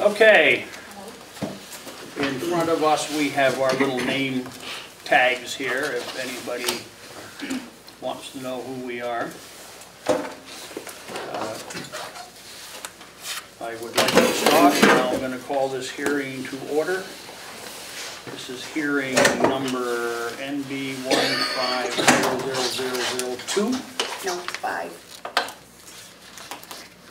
Okay, in front of us we have our little name tags here, if anybody wants to know who we are. I would like to start, and I'm going to call this hearing to order. This is hearing number NB 1500002. No, 5.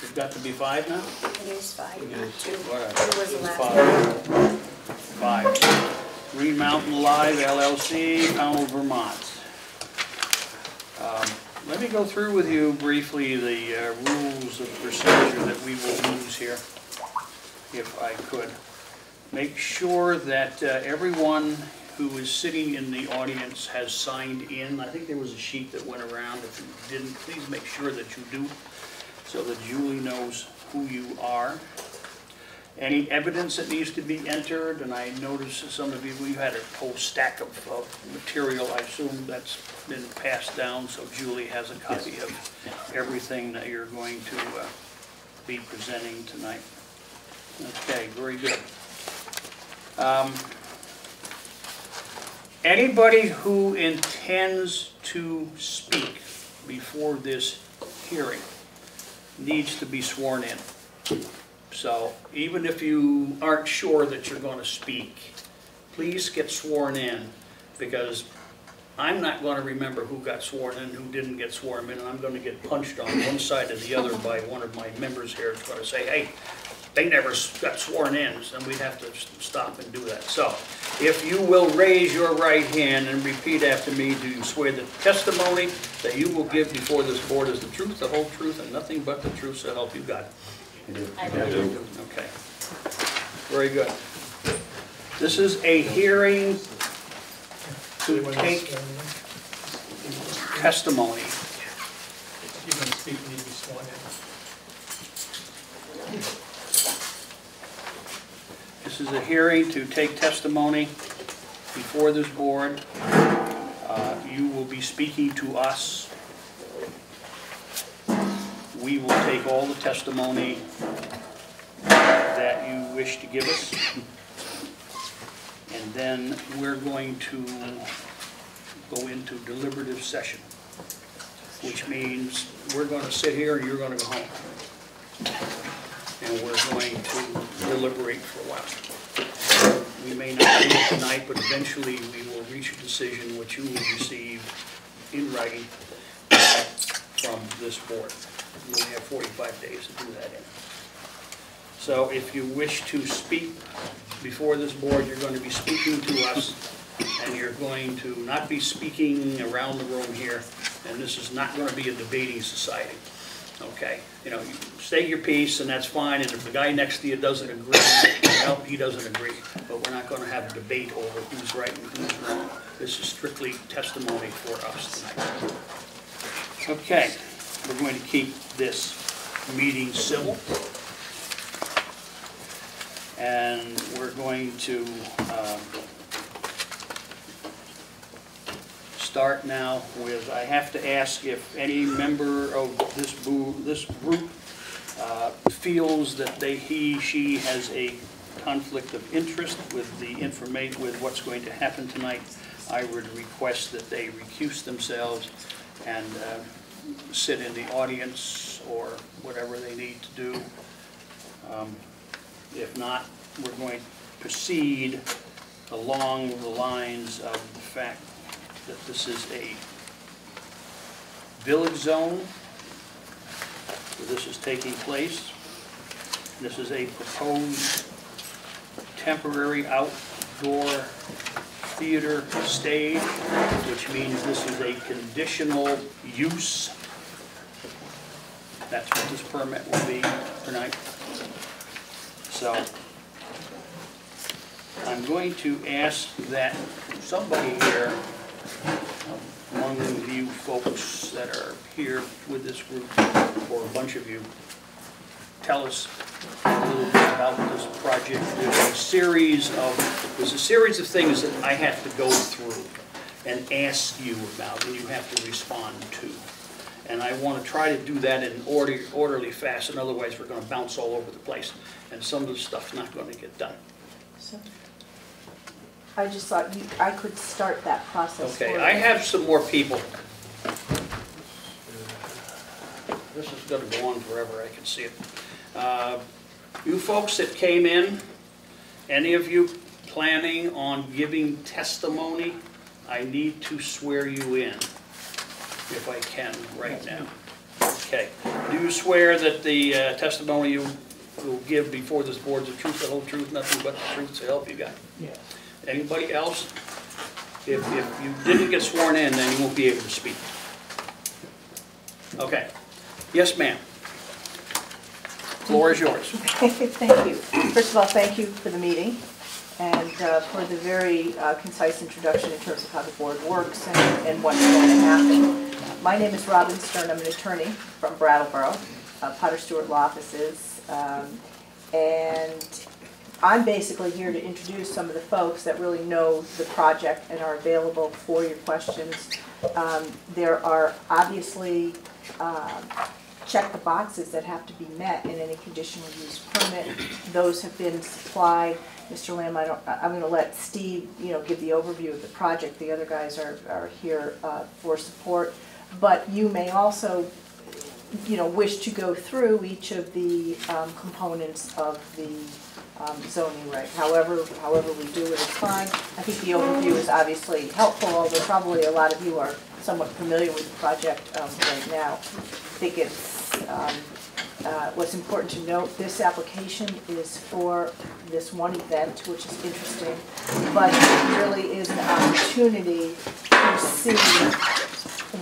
It's got to be 5 now? It is 5, It not is. 2. All right. It was the last one. 5. Green Mountain Live LLC, Pownal, Vermont. Let me go through with you briefly the rules of procedure that we will use here, if I could. Make sure that everyone who is sitting in the audience has signed in. I think there was a sheet that went around. If you didn't, please make sure that you do, so that Julie knows who you are. Any evidence that needs to be entered, and I noticed some of you had a whole stack of material. I assume that's been passed down, so Julie has a copy of everything that you're going to be presenting tonight. Okay, very good. Anybody who intends to speak before this hearing needs to be sworn in. So even if you aren't sure that you're going to speak, please get sworn in, because I'm not going to remember who got sworn in and who didn't get sworn in, and I'm going to get punched on one side or the other by one of my members here who's going to say, hey, they never got sworn in, and we'd have to stop and do that. So if you will raise your right hand and repeat after me, do you swear the testimony that you will give before this board is the truth, the whole truth, and nothing but the truth, so help you God? I do. Okay. Very good. This is a hearing to take testimony. If you're going to speak, you need to be sworn in. This is a hearing to take testimony before this board. You will be speaking to us. We will take all the testimony that you wish to give us, and then we're going to go into deliberative session, which means we're going to sit here and you're going to go home, and we're going to deliberate for a while. We may not do it tonight, but eventually we will reach a decision which you will receive in writing from this board. We only have 45 days to do that in. So if you wish to speak before this board, you're going to be speaking to us, and you're going to not be speaking around the room here, and this is not going to be a debating society. Okay? You know, you state your piece, and that's fine, and if the guy next to you doesn't agree, well, he doesn't agree. But we're not going to have a debate over who's right and who's wrong. This is strictly testimony for us tonight. Okay. We're going to keep this meeting civil, and we're going to start now with, I have to ask if any member of this group feels that he, she has a conflict of interest with the information, with what's going to happen tonight. I would request that they recuse themselves and sit in the audience or whatever they need to do. If not, we're going to proceed along the lines of the fact that this is a village zone where this is taking place. This is a proposed temporary outdoor theater stage, which means this is a conditional use. That's what this permit will be tonight. So I'm going to ask that somebody here, among you folks that are here with this group, or a bunch of you, tell us a little bit about this project. There's a series of things that I have to go through and ask you about, and you have to respond to. And I want to try to do that in an orderly fashion, otherwise we're going to bounce all over the place, and some of the stuff's not going to get done. So, I just thought I could start that process for you. Okay, I have some more people. This is going to go on forever, I can see it. You folks that came in, any of you planning on giving testimony, I need to swear you in, if I can, right now. Okay. Do you swear that the testimony you will give before this board is the truth, the whole truth, nothing but the truth, so help you God? Yes. Anybody else? If you didn't get sworn in, then you won't be able to speak. Okay. Yes, ma'am. Floor is yours. Thank you. First of all, thank you for the meeting and for the very concise introduction in terms of how the board works and what's going to happen. My name is Robin Stern. I'm an attorney from Brattleboro, Potter Stewart Law Offices, and I'm basically here to introduce some of the folks that really know the project and are available for your questions. There are obviously check the boxes that have to be met in any conditional use permit. Those have been supplied. Mr. Lamb, I'm going to let Steve, give the overview of the project. The other guys are here for support. But you may also, wish to go through each of the components of the zoning reg. However we do it is fine. I think the overview is obviously helpful, although probably a lot of you are somewhat familiar with the project right now. I think it's what's important to note, this application is for this one event, which is interesting, but it really is an opportunity to see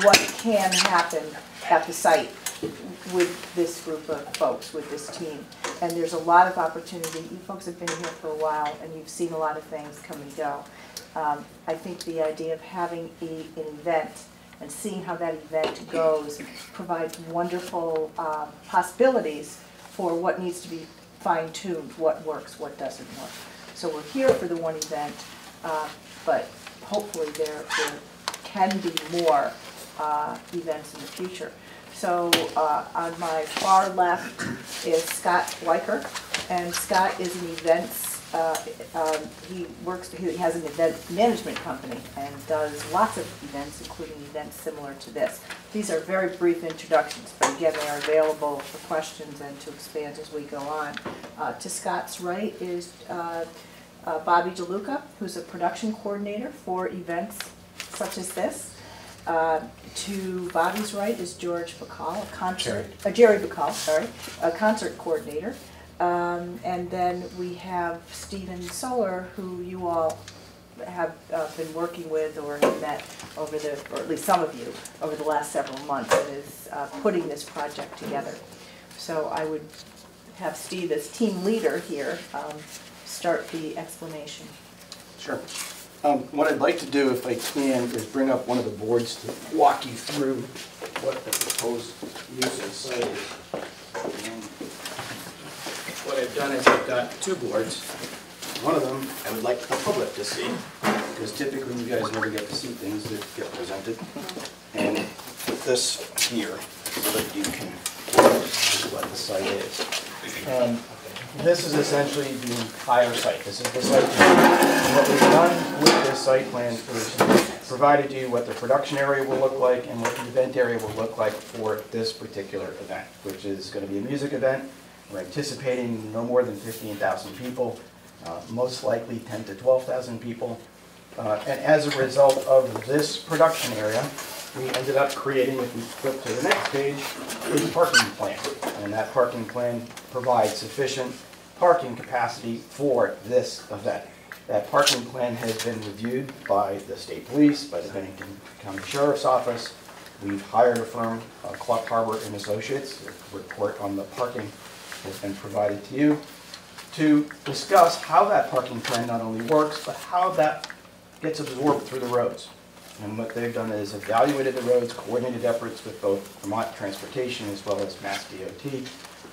what can happen at the site with this group of folks, with this team. And there's a lot of opportunity. You folks have been here for a while and you've seen a lot of things come and go. I think the idea of having an event and seeing how that event goes provides wonderful possibilities for what needs to be fine-tuned, what works, what doesn't work. So we're here for the one event, but hopefully there can be more events in the future. So on my far left is Scott Weicker, and Scott is an events, he has an event management company and does lots of events, including events similar to this. These are very brief introductions, but again, they are available for questions and to expand as we go on. To Scott's right is Bobby DeLuca, who's a production coordinator for events such as this. To Bobby's right is George Bacall, Jerry Bacall, sorry, a concert coordinator. And then we have Stephen Soler, who you all have been working with or have met over or at least some of you, over the last several months, and is putting this project together. So I would have Steve, as team leader here, start the explanation. Sure. What I'd like to do, if I can, is bring up one of the boards to walk you through what the proposed use of the site is. What I've done is I've got two boards. One of them I would like the public to see, because typically you guys never get to see things that get presented. And put this here so that you can see what the site is. This is essentially the entire site. This is the site plan. What we've done with this site plan is provided you what the production area will look like and what the event area will look like for this particular event, which is going to be a music event. We're anticipating no more than 15,000 people, most likely 10 to 12,000 people. And as a result of this production area, we ended up creating, if we flip to the next page, a parking plan. And that parking plan provides sufficient parking capacity for this event. That parking plan has been reviewed by the state police, by the Bennington County Sheriff's Office. We've hired a firm, Clark Harbor and Associates. A report on the parking has been provided to you to discuss how that parking plan not only works, but how that gets absorbed through the roads. And what they've done is evaluated the roads, coordinated efforts with both Vermont Transportation as well as Mass DOT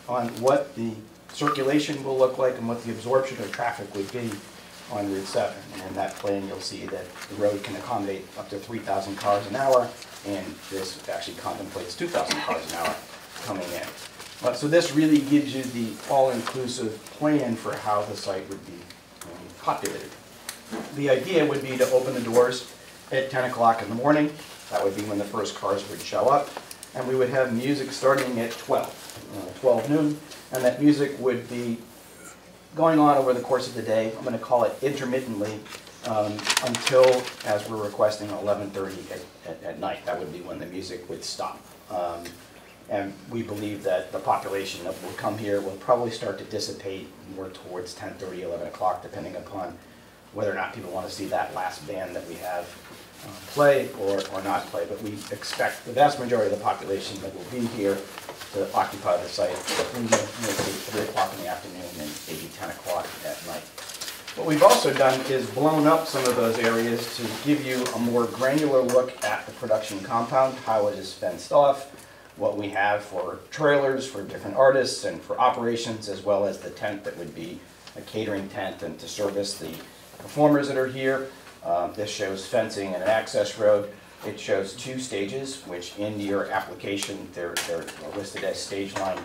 on what the circulation will look like and what the absorption of traffic would be on Route 7. And in that plan, you'll see that the road can accommodate up to 3,000 cars an hour, and this actually contemplates 2,000 cars an hour coming in. So this really gives you the all-inclusive plan for how the site would be populated. The idea would be to open the doors at 10 o'clock in the morning. That would be when the first cars would show up. And we would have music starting at 12 noon. And that music would be going on over the course of the day. I'm going to call it intermittently until, as we're requesting, 11:30 at night. That would be when the music would stop. And we believe that the population that will come here will probably start to dissipate more towards 10:30, 11 o'clock, depending upon whether or not people want to see that last band that we have play or not play. But we expect the vast majority of the population that will be here to occupy the site between 3 o'clock in the afternoon and maybe 10 o'clock at night. What we've also done is blown up some of those areas to give you a more granular look at the production compound, how it is fenced off, what we have for trailers for different artists and for operations, as well as the tent that would be a catering tent and to service the performers that are here. This shows fencing and an access road. It shows 2 stages, which in your application, they're listed as stage line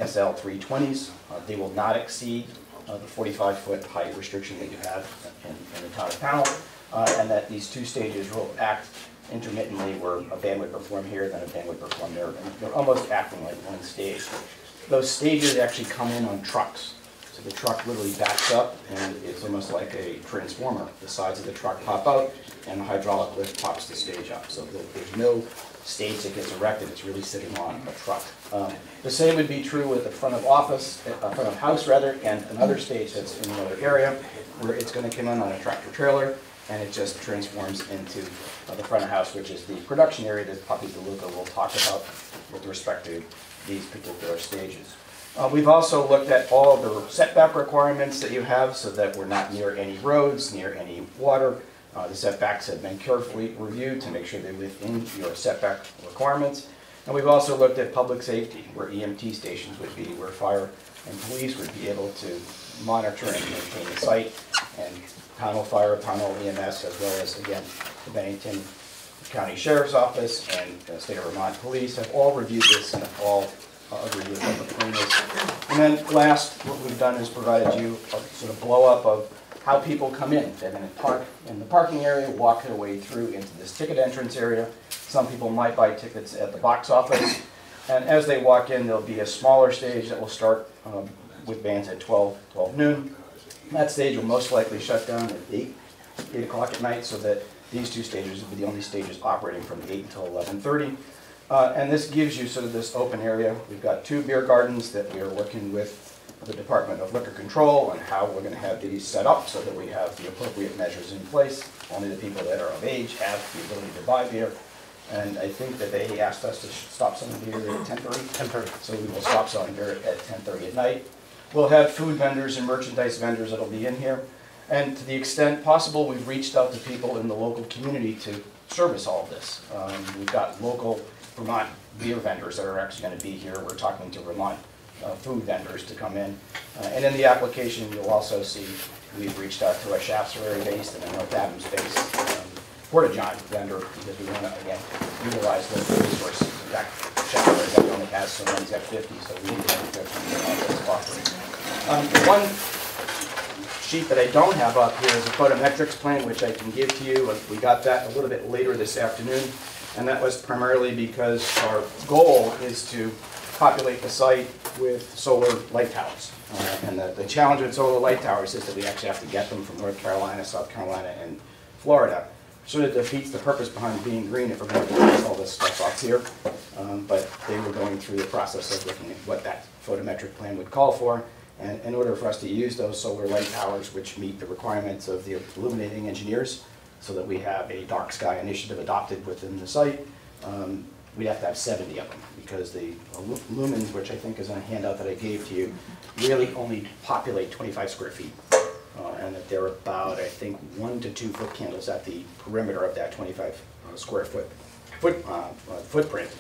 SL 320s. They will not exceed the 45-foot height restriction that you have in the town of Pownal, and that these 2 stages will act intermittently, where a band would perform here, then a band would perform there, and they're almost acting like one stage. Those stages actually come in on trucks. So the truck literally backs up, and it's almost like a transformer. The sides of the truck pop out, and the hydraulic lift pops the stage up. So there's no stage that gets erected, it's really sitting on a truck. The same would be true with the front of house, and another stage that's in another area, where it's going to come in on a tractor trailer, and it just transforms into the front of house, which is the production area that Papi DeLuca will talk about with respect to these particular stages. We've also looked at all of the setback requirements that you have so that we're not near any roads, near any water. The setbacks have been carefully reviewed to make sure they're within your setback requirements. And we've also looked at public safety, where EMT stations would be, where fire and police would be able to monitor and maintain the site, and Pownal Fire, Pownal EMS, as well as, again, the Bennington County Sheriff's Office and State of Vermont Police have all reviewed this and have all agreed with what the plan is. And then last, what we've done is provided you a sort of blow-up of how people come in. They're going to park in the parking area, walk their way through into this ticket entrance area. Some people might buy tickets at the box office. And as they walk in, there'll be a smaller stage that will start with bands at 12 noon. That stage will most likely shut down at 8 o'clock at night, so that these 2 stages will be the only stages operating from 8 until 11:30. And this gives you sort of this open area. We've got 2 beer gardens that we are working with the Department of Liquor Control on how we're going to have these set up so that we have the appropriate measures in place. Only the people that are of age have the ability to buy beer. And I think that they asked us to stop selling beer at 10:30. 10:30. So we will stop selling beer at 10:30 at night. We'll have food vendors and merchandise vendors that'll be in here. And to the extent possible, we've reached out to people in the local community to service all of this. We've got local Vermont beer vendors that are actually going to be here. We're talking to Vermont food vendors to come in. And in the application, you'll also see we've reached out to a Shaftesbury-based and a North Adams-based Porta-John vendor, because we want to, again, utilize the resources. In fact, Shaftesbury only has so many, he's got 50, so we need to have 50 this offering. One sheet that I don't have up here is a photometrics plan, which I can give to you. We got that a little bit later this afternoon, and that was primarily because our goal is to populate the site with solar light towers. And the challenge with solar light towers is that we actually have to get them from North Carolina, South Carolina, and Florida. Sort of defeats the purpose behind being green if we're going to place all this stuff up here. But they were going through the process of looking at what that photometric plan would call for. And in order for us to use those solar light towers, which meet the requirements of the illuminating engineers, so that we have a dark sky initiative adopted within the site, we'd have to have 70 of them, because the lumens, which I think is on a handout that I gave to you, really only populate 25 square feet. And that they're about, I think, 1 to 2 foot candles at the perimeter of that 25 square footprint.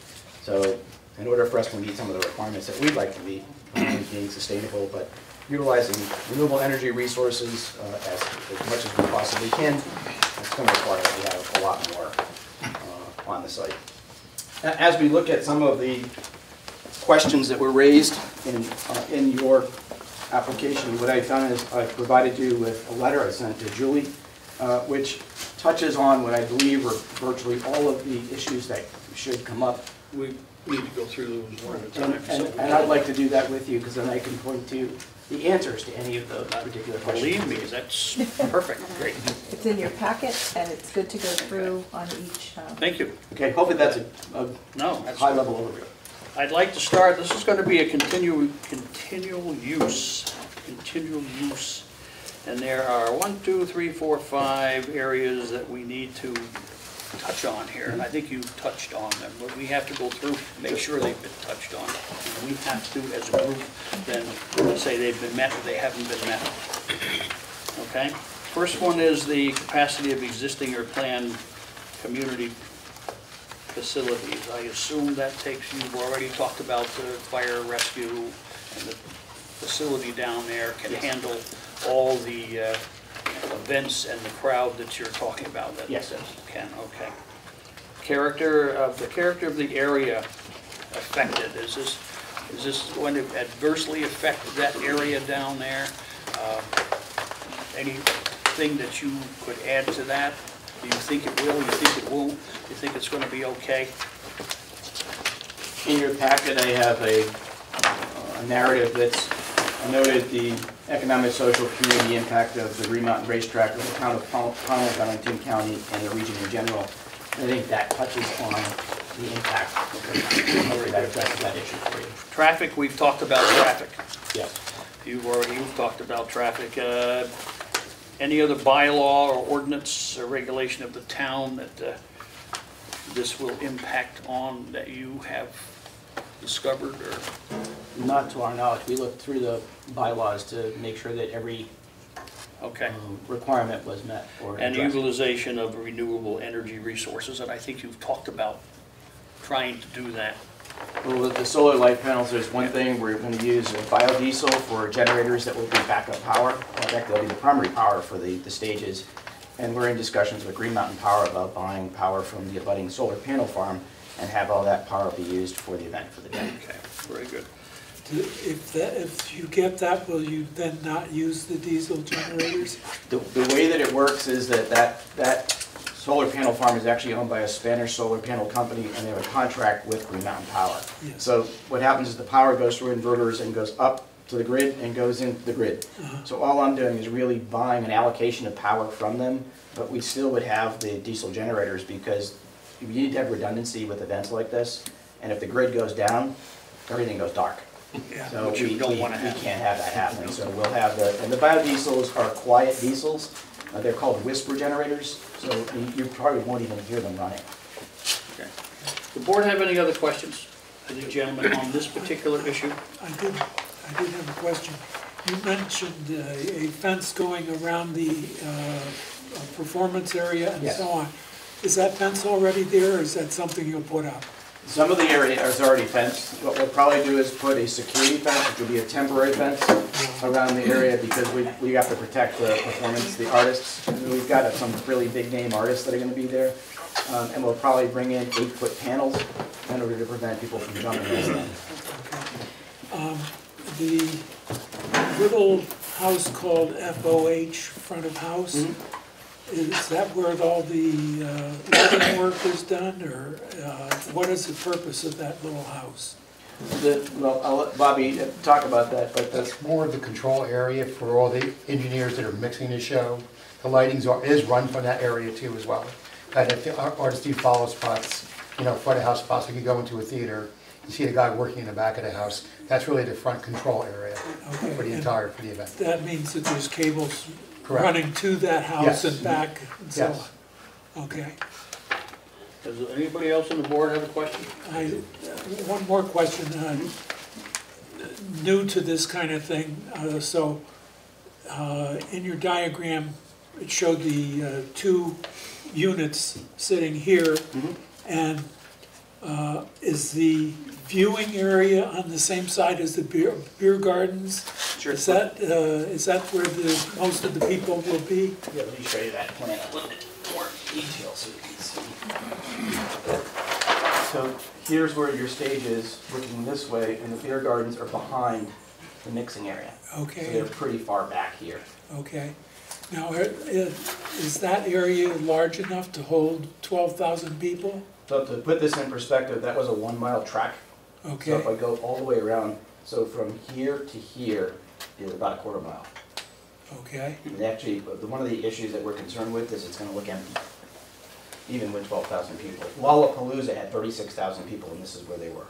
So in order for us to meet some of the requirements that we'd like to meet, being sustainable, but utilizing renewable energy resources as much as we possibly can. It's going to require that we have a lot more on the site. As we look at some of the questions that were raised in your application, what I've done is I've provided you with a letter I sent to Julie, which touches on what I believe are virtually all of the issues that should come up. We need to go through those one at a time. And I'd like to do that with you, because then I can point to the answers to any of those particular questions. Believe me, that's perfect, great. It's in your packet, and it's good to go through on each. Thank you. Okay, hopefully that's a No, that's. high-level overview. I'd like to start, this is going to be a continual use. And there are 1, 2, 3, 4, 5 areas that we need to touch on here. And I think you've touched on them, but we have to go through, make sure they've been touched on. And we have to, as a group, then say they've been met or they haven't been met. Okay? First one is the capacity of existing or planned community facilities. I assume that takes, you've already talked about the fire rescue, and the facility down there can handle all the events and the crowd that you're talking about. That Yes. Can, okay. Character of the area affected, is this going to adversely affect that area down there? Anything that you could add to that? Do you think it will? You think it won't? You think it's going to be okay? In your packet, I have a narrative that's noted the economic, social, community impact of the Green Mountain Racetrack of the town of Pownal, Bennington County, and the region in general. And I think that touches on the impact. Hopefully that addresses that issue for you. Traffic, we've talked about traffic. Yes. You've talked about traffic. Any other bylaw or ordinance or regulation of the town that this will impact on that you have discovered or? Not to our knowledge. We looked through the bylaws to make sure that every Okay. Requirement was met or And addressed. utilization of renewable energy resources, and I think you've talked about trying to do that. Well, with the solar light panels, there's one thing, we're going to use biodiesel for generators that will be backup power. In fact, they'll be the primary power for the stages. And we're in discussions with Green Mountain Power about buying power from the abutting solar panel farm and have all that power be used for the event for the day. Okay, very good. If you get that, will you then not use the diesel generators? The way that it works is that solar panel farm is actually owned by a Spanish solar panel company, and they have a contract with Green Mountain Power. Yes. So what happens is the power goes through inverters and goes up to the grid and goes into the grid. So all I'm doing is really buying an allocation of power from them, but we still would have the diesel generators because you need to have redundancy with events like this, and if the grid goes down, everything goes dark. Yeah. So Which you we don't wanna have. can't have that happening. So we'll have and the biodiesels are quiet diesels. They're called whisper generators, so you probably won't even hear them running. Okay. The board have any other questions for the gentleman on this particular issue? I did have a question. You mentioned a fence going around the performance area and Yes. so on. Is that fence already there, or is that something you'll put up? Some of the area is already fenced. What we'll probably do is put a security fence, which will be a temporary fence around the area because we have to protect the performance, the artists. And we've got some really big name artists that are going to be there. And we'll probably bring in 8-foot panels in order to prevent people from jumping in them. The little house called FOH, front of house, is that where all the lighting work is done, or what is the purpose of that little house? Well, I'll let Bobby talk about that, but That's more of the control area for all the engineers that are mixing the show. The lighting is run from that area too as well. And if the artists do follow spots, front of house spots, like you go into a theater, you see the guy working in the back of the house. That's really the front control area Okay, for the and event. That means that there's cables Correct. running to that house Yes. and back and so Yes. on? Okay. Does anybody else on the board have a question? One more question, new to this kind of thing. In your diagram, it showed the two units sitting here, and Is the viewing area on the same side as the beer gardens? Sure. Is that where most of the people will be? Yeah, let me show you that plan a little bit more detail so you can see. So here's where your stage is, looking this way, and the beer gardens are behind the mixing area. So Okay, they're pretty far back here. okay. Now, is that area large enough to hold 12,000 people? So to put this in perspective, that was a 1 mile track. So if Okay, I go all the way around, so from here to here is about a 1/4 mile. okay, And actually, one of the issues that we're concerned with is it's gonna look empty, even with 12,000 people. Lollapalooza had 36,000 people, and this is where they were.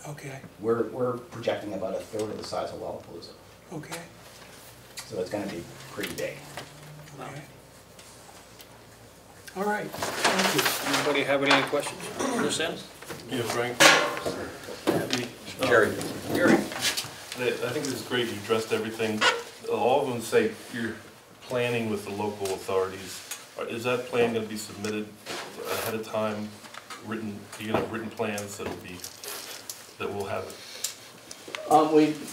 okay, We're projecting about 1/3 of the size of Lollapalooza, okay, so it's gonna be pretty big. okay. All right, thank you. Anybody have any questions on this end? Yeah, Frank. Gary. Gary? I think this is great, you addressed everything. All of them say you're planning with the local authorities. Is that plan gonna be submitted ahead of time, written, you gonna have written plans that will have it?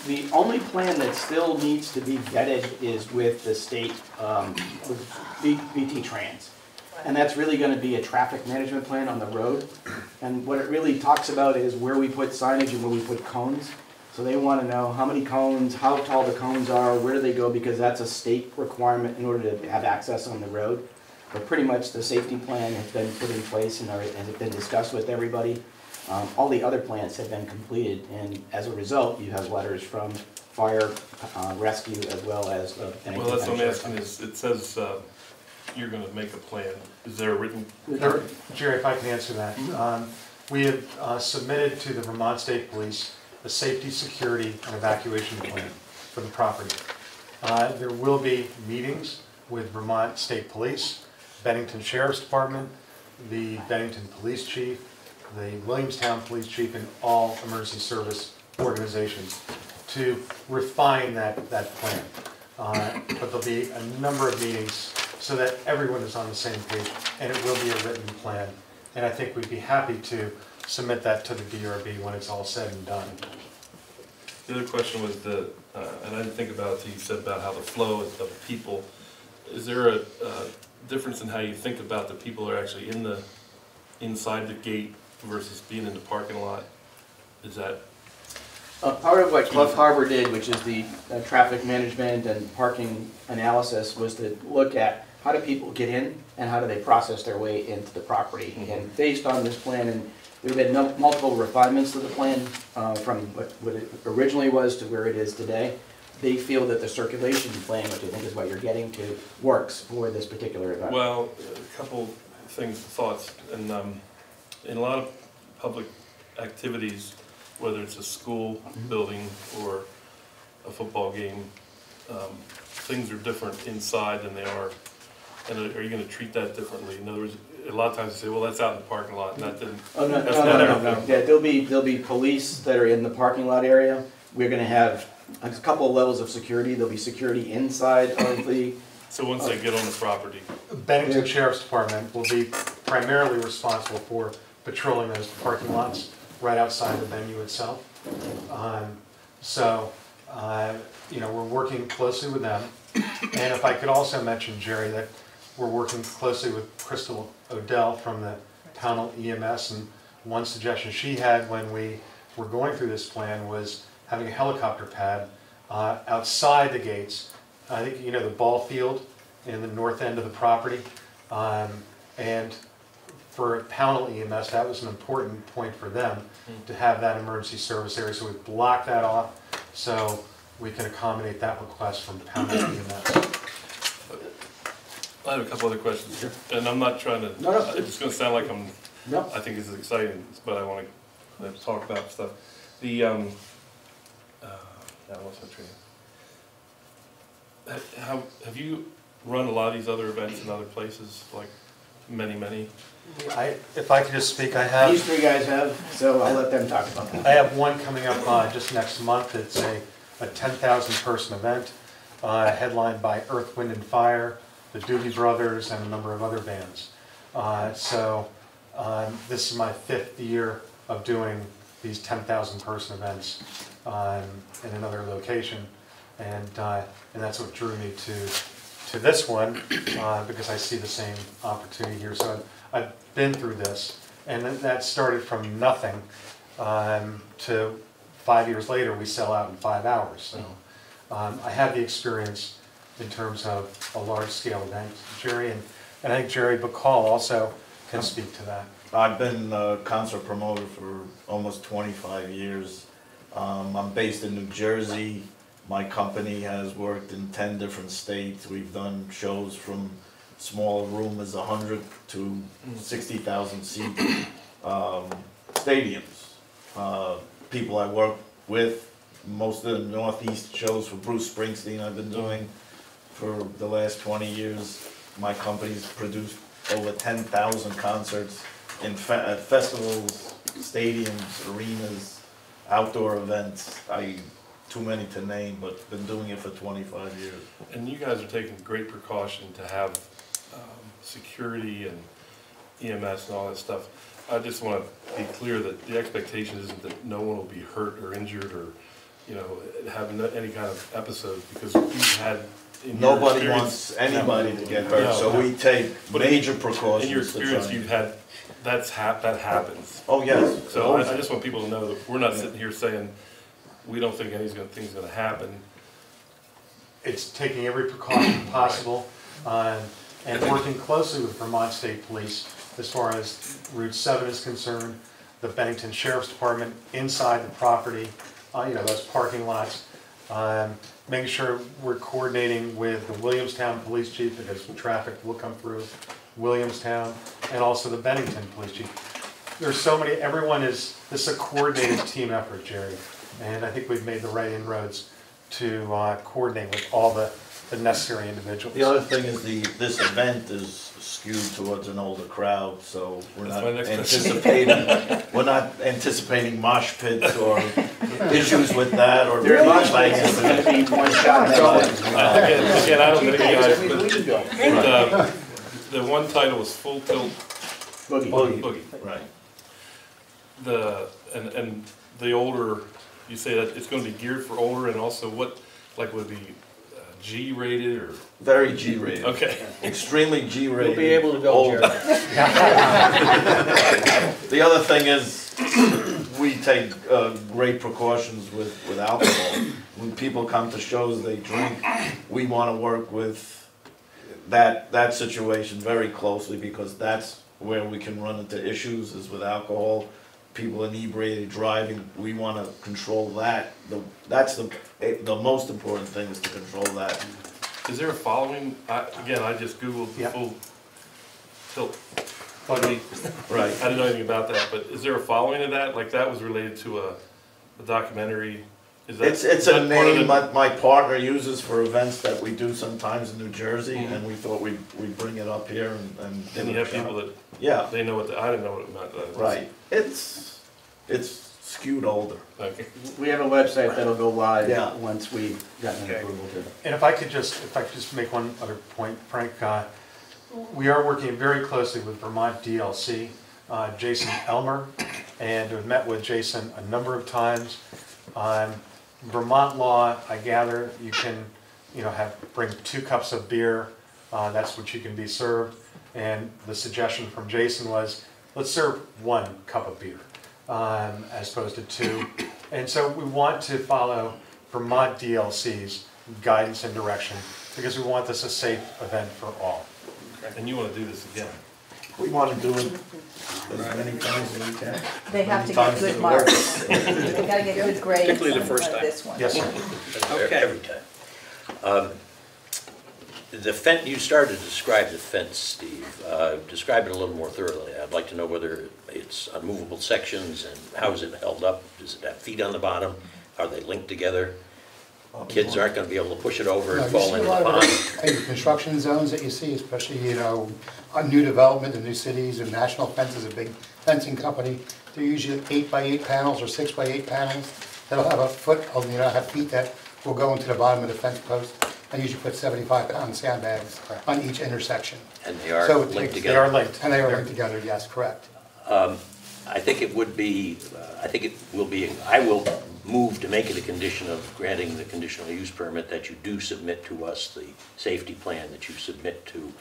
The only plan that still needs to be vetted is with the state, with VT Trans. And that's really gonna be a traffic management plan on the road. And what it really talks about is where we put signage and where we put cones. So they wanna know how many cones, how tall the cones are, where do they go, because that's a state requirement in order to have access on the road. But pretty much the safety plan has been put in place and has been discussed with everybody. All the other plans have been completed, and as a result, you have letters from fire, rescue, as well as Bennington Well, that's what I'm County asking is, it says you're gonna make a plan. Is there a written? Jerry, if I can answer that. We have submitted to the Vermont State Police a safety, security, and evacuation plan for the property. There will be meetings with Vermont State Police, Bennington Sheriff's Department, the Bennington Police Chief, the Williamstown Police Chief, and all emergency service organizations to refine that plan. But there'll be a number of meetings so that everyone is on the same page, and it will be a written plan. And I think we'd be happy to submit that to the DRB when it's all said and done. The other question was and I didn't think about it till you said about how the flow of people. Is there a difference in how you think about the people who are actually inside the gate versus being in the parking lot? Is that? Part of what Clough Harbor did, which is the traffic management and parking analysis, was to look at how do people get in and how do they process their way into the property. And based on this plan, and we've had multiple refinements to the plan from what it originally was to where it is today, they feel that the circulation plan, which I think is what you're getting to, works for this particular event. Well, a couple things, thoughts, and in a lot of public activities, whether it's a school building or a football game, things are different inside than they are. And are you going to treat that differently? In other words, a lot of times they say, well, that's out in the parking lot, and that didn't. Oh, no, that's no, not no, no, everything. no. Yeah, there'll be police that are in the parking lot area. We're gonna have a couple of levels of security. There'll be security inside of the, So once they get on the property, Bennington Sheriff's Department will be primarily responsible for patrolling those parking lots right outside the venue itself. We're working closely with them. And if I could also mention, Jerry, that we're working closely with Crystal Odell from the Pownal EMS, and one suggestion she had when we were going through this plan was having a helicopter pad outside the gates. I think you know the ball field in the north end of the property. And for Pownal EMS, that was an important point for them to have that emergency service area. So we blocked that off so we can accommodate that request from Pownal EMS. I have a couple other questions, and I'm not trying to. No. It's going to sound like I'm. no, I think this is exciting, but I want to talk about stuff. The now what's my train? How have you run a lot of these other events in other places, like many? If I could just speak, I have. these three guys have, so I'll let them talk about that. I have one coming up just next month. It's a 10,000 person event headlined by Earth, Wind and Fire, the Doobie Brothers, and a number of other bands. This is my 5th year of doing these 10,000 person events in another location, and that's what drew me to this one, because I see the same opportunity here. So I've been through this, and that started from nothing to 5 years later we sell out in 5 hours. So I have the experience in terms of a large scale event, Jerry, and I think Jerry Bacall also can speak to that. I've been a concert promoter for almost 25 years. I'm based in New Jersey. My company has worked in 10 different states. We've done shows from small room as 100 to 60,000 seat stadiums. People I work with, most of the Northeast shows for Bruce Springsteen I've been doing for the last 20 years. My company's produced over 10,000 concerts in festivals, stadiums, arenas, outdoor events. Too many to name, but been doing it for 25 years. And you guys are taking great precaution to have security and EMS and all that stuff. I just want to be clear that the expectation isn't that no one will be hurt or injured or, you know, have any kind of episode, because we've had Nobody wants anybody to get hurt, so we take major precautions. In your experience, you've had, that happens. Oh, yes. So I just want people to know that we're not sitting here saying, we don't think anything's gonna happen. It's taking every precaution possible, and working closely with Vermont State Police as far as Route 7 is concerned, the Bennington Sheriff's Department inside the property, those parking lots, making sure we're coordinating with the Williamstown Police Chief, because traffic will come through Williamstown, and also the Bennington Police Chief. There's so many, this is a coordinated team effort, Jerry, and I think we've made the right inroads to coordinate with all the necessary individuals. The other thing is this event is skewed towards an older crowd, so we're not anticipating mosh pits or issues with that, or Their mosh pits is going to be one shot. Again, I don't know you guys, but the one title was Full Tilt Boogie. Right. And the older, you say that it's going to be geared for older, and also what, like, would it be G-rated or? Very G-rated. Okay. Extremely G-rated. You'll be able to go, Jerry. The other thing is, we take great precautions with alcohol. When people come to shows, they drink. We want to work with that situation very closely, because that's where we can run into issues, is with alcohol. People inebriated driving, we want to control that. That's the most important thing, is to control that. Is there a following? Again, I just Googled the Full Tilt Buggy. Right. I didn't know anything about that, but is there a following of that? Like, that was related to a documentary? Is that, it's a name my partner uses for events that we do sometimes in New Jersey, and we thought we'd bring it up here and you have people that they know what I didn't know what it meant. Right. It's skewed older. Okay. We have a website that'll go live once we got an approval to. And if I could just make one other point, Frank, we are working very closely with Vermont DLC, Jason Elmer, and we've met with Jason a number of times. Vermont law, I gather, you can, bring 2 cups of beer. That's what you can be served. And the suggestion from Jason was, let's serve 1 cup of beer as opposed to 2. And so we want to follow Vermont DLC's guidance and direction, because we want this a safe event for all. And you want to do this again? We want to do it as many times as we can. They have to get good marks. They gotta get good grades Particularly the first on time. this one. Yes, sir. Okay. Every time. The fence, you started to describe the fence, Steve. Describe it a little more thoroughly. I'd like to know whether it's unmovable sections, and how is it held up? Does it have feet on the bottom? Are they linked together? Kids aren't going to be able to push it over and fall into the pond. Construction zones that you see, especially, on new development in new cities, and National Fence is a big fencing company. They're usually 8x8 panels or 6x8 panels that'll have a foot, have feet that will go into the bottom of the fence post. I usually put 75-pound sandbags on each intersection. And they are So linked They together? are linked. And they are linked together, yes, correct. I think it would be, I will move to make it a condition of granting the conditional use permit that you do submit to us the safety plan, that you submit to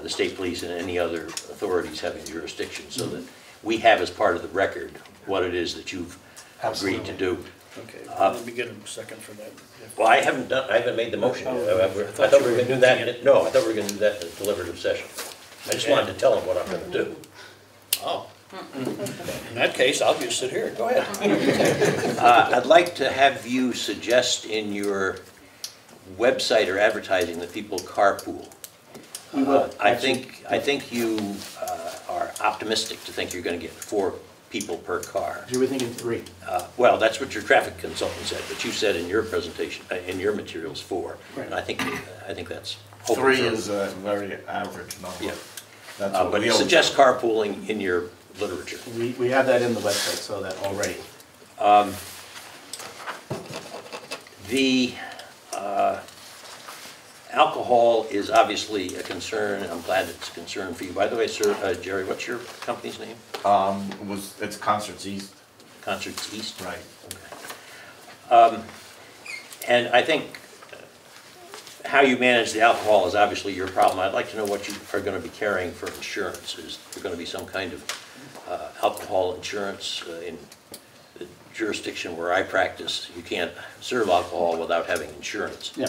the state police and any other authorities having jurisdiction, so that we have as part of the record what it is that you've agreed to do. Okay, let me get a second for that. Well, I haven't made the motion. Oh, I thought we were gonna do that, no, I thought we were gonna do that in a deliberative session. I just wanted to tell them what I'm gonna do. Oh. In that case, I'll just sit here. Go ahead. I'd like to have you suggest in your website or advertising that people carpool. We will. I think you are optimistic to think you're gonna get 4 people per car. You were thinking 3. Well, that's what your traffic consultant said, but you said in your presentation, in your materials 4. Right. And I think that's hoping 3 for- is a very average number. Yeah. That's what But we always- suggest carpooling in your literature. We have that in the website, so that already. The alcohol is obviously a concern, and I'm glad it's a concern for you. By the way, sir, Jerry, what's your company's name? It's Concerts East. Concerts East? Right. Okay. And I think how you manage the alcohol is obviously your problem. I'd like to know what you are going to be carrying for insurance. Is there going to be some kind of alcohol insurance in the jurisdiction where I practice? You can't serve alcohol without having insurance. Yeah,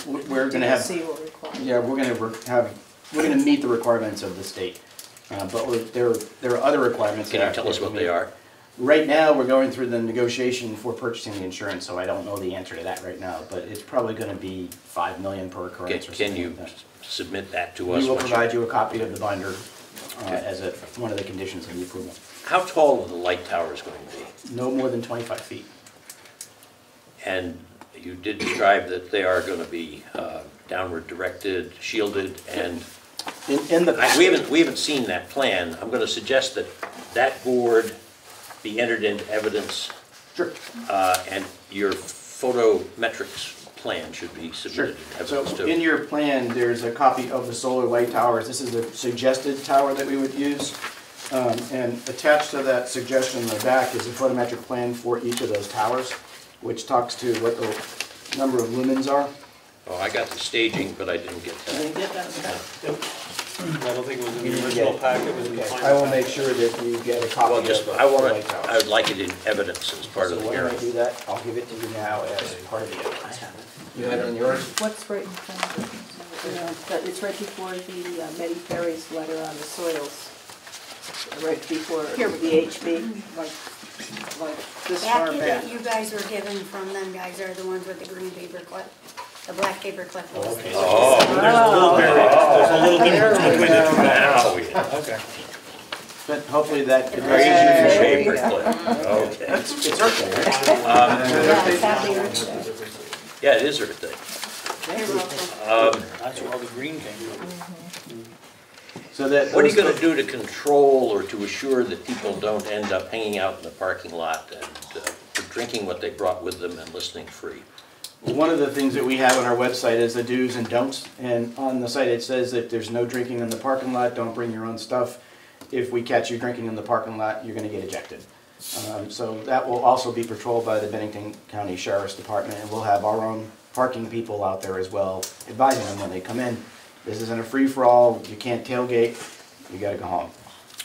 we're gonna have, DOC will require. yeah, we're gonna meet the requirements of the state. But there are other requirements. Can that you tell have us to what meet. they are? Right now, we're going through the negotiation for purchasing the insurance, so I don't know the answer to that right now, but it's probably gonna be 5 million per occurrence or something Can you like that. submit that to us? We will once you- provide you a copy of the binder as one of the conditions of the approval. How tall are the light towers going to be? No more than 25 feet. And you did describe that they are going to be downward directed, shielded, and In the we haven't seen that plan. I'm going to suggest that that board be entered into evidence, Sure. and your photometrics plan should be submitted in So evidence in too. your plan, there's a copy of the solar light towers. This is a suggested tower that we would use. And attached to that suggestion in the back is a photometric plan for each of those towers, which talks to what the number of lumens are. Oh, I got the staging, but I didn't get You that. didn't get that? I don't think it was in You the didn't original get it. packet, it was in the Okay, final I will packet. make sure that you get a Well, copy of just, the I want light it, I towers. would like it in evidence as part of So the when I hearing. do that, I'll give it to you now as part of the evidence. You have it in yours? What's right in front of it? It's right before the Medi Perry's letter on the soils, right before the HB. Like This the far packet back. that you guys were given from them guys are the ones with the green paper clip, the black paper clip. Oh. There's a little difference between the two. Now, we- Okay. But hopefully that Crazy addresses your paper issue. clip. Okay. It's okay, right? Yeah, it's happy Earth Day. Yeah, it is Earth Day. You're welcome. That's where all the green came from. So that. What are you those- gonna do to control or to assure that people don't end up hanging out in the parking lot and drinking what they brought with them and listening free? One of the things that we have on our website is the do's and don'ts, and on the site it says that there's no drinking in the parking lot, don't bring your own stuff. If we catch you drinking in the parking lot, you're gonna get ejected. So that will also be patrolled by the Bennington County Sheriff's Department, and we'll have our own parking people out there as well, advising them when they come in. This isn't a free-for-all, you can't tailgate, you gotta go home.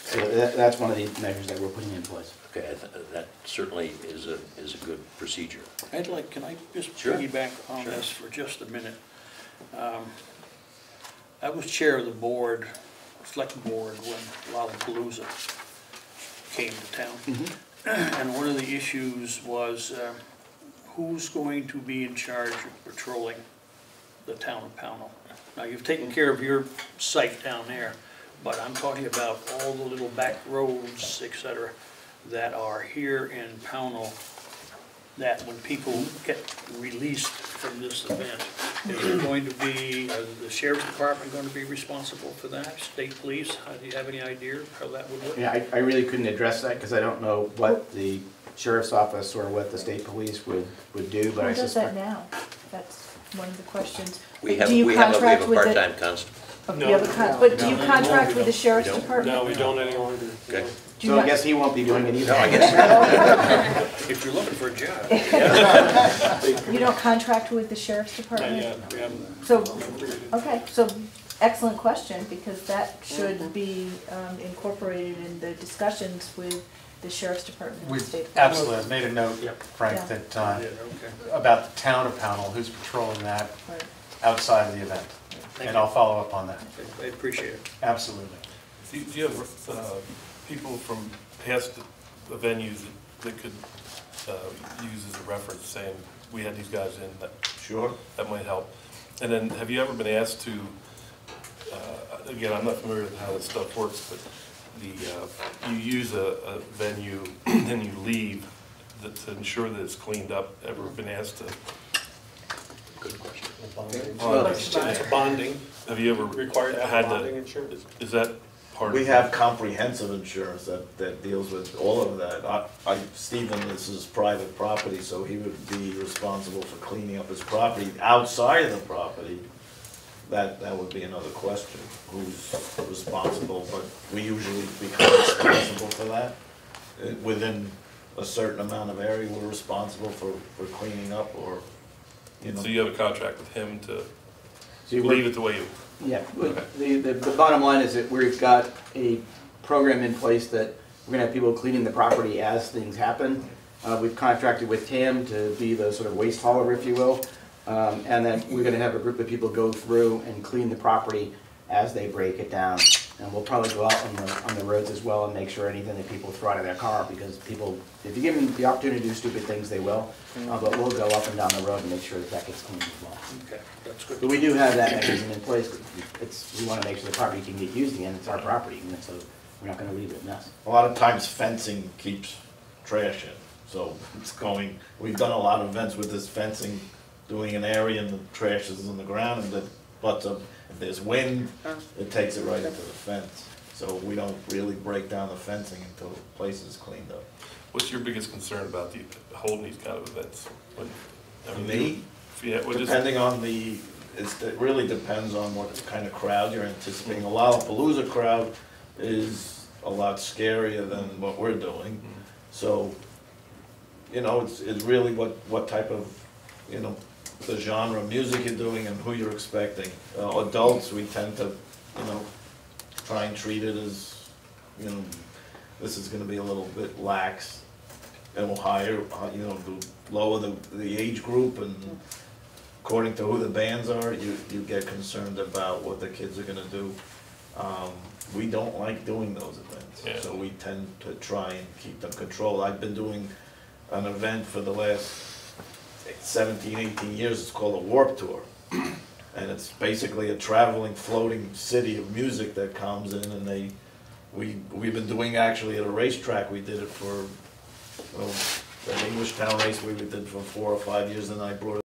So that's one of the measures that we're putting in place. Okay, that certainly is a good procedure. Can I just Sure. piggyback on Sure. this for just a minute? I was chair of the board, select board, when Lollapalooza came to town. And one of the issues was who's going to be in charge of patrolling the town of Pownal? Now, you've taken care of your site down there, but I'm talking about all the little back roads, et cetera, that are here in Pownal, that when people get released from this event, is it going to be, the sheriff's department going to be responsible for that? State police? Do you have any idea how that would work? Yeah, I really couldn't address that because I don't know what the sheriff's office or what the state police would do, but I Who does that suspect. now? That's one of the questions. We have Do you a contract with the? part-time constable. Oh, you have a con- But do you contract with the sheriff's don't. department? No, we don't any longer. Okay. Do you So I not- guess he won't be doing it either. No, I guess, If you're looking for a job. You don't contract with the sheriff's department? Yeah. So, okay, so excellent question, because that should be incorporated in the discussions with the sheriff's department and the We've state. absolutely, I've made a note, Frank, Yeah. that, Yeah, okay. about the town of Pownal, who's patrolling that Right. outside of the event. Thank And you. I'll follow up on that, I appreciate it. absolutely. Do you have people from past venues that could use as a reference, saying, we had these guys in, that might help? And then, have you ever been asked to, again, I'm not familiar with how this stuff works, but you use a venue, then you leave to ensure that it's cleaned up. Ever been asked to? good question. It's bonding. Have you ever Required to have had bonding to? insurance? Is that part of? We have comprehensive insurance that deals with all of that. Stephen, this is private property, so he would be responsible for cleaning up his property. Outside of the property, that would be another question, who's responsible, but we usually become responsible for that. Within a certain amount of area, we're responsible for cleaning up, or, you know. So you have a contract with him to So you leave work- it the way you? Yeah, the bottom line is that we've got a program in place that we're gonna have people cleaning the property as things happen. We've contracted with TAM to be the sort of waste hauler, if you will. And then we're gonna have a group of people go through and clean the property as they break it down. And we'll probably go out on the roads as well and make sure anything that people throw out of their car, because people, if you give them the opportunity to do stupid things, they will. But we'll go up and down the road and make sure that that gets cleaned as well. Okay, that's good. But we do have that mechanism in place. We want to make sure the property can get used again. It's our property, and so we're not going to leave it a mess. A lot of times fencing keeps trash in, so it's going, we've done a lot of events with this fencing, doing an area and the trash is on the ground, and the butts up, if there's wind, it takes it right into the fence. So we don't really break down the fencing until the place is cleaned up. What's your biggest concern about holding these kind of events? To me, Yeah, well, just, depending on it really depends on what kind of crowd you're anticipating. A Lollapalooza crowd is a lot scarier than what we're doing. So, you know, it's really what type of, you know, the genre of music you're doing and who you're expecting. Adults, we tend to, you know, try and treat it as, you know, this is gonna be a little bit lax, and we'll you know, lower the age group, and according to who the bands are, you get concerned about what the kids are gonna do. We don't like doing those events, so we tend to try and keep them controlled. I've been doing an event for the last 17, 18 years. It's called a Warped Tour. And it's basically a traveling, floating city of music that comes in, and we've been doing actually at a racetrack. We did it for, well, the English Town race we did for 4 or 5 years, and I brought it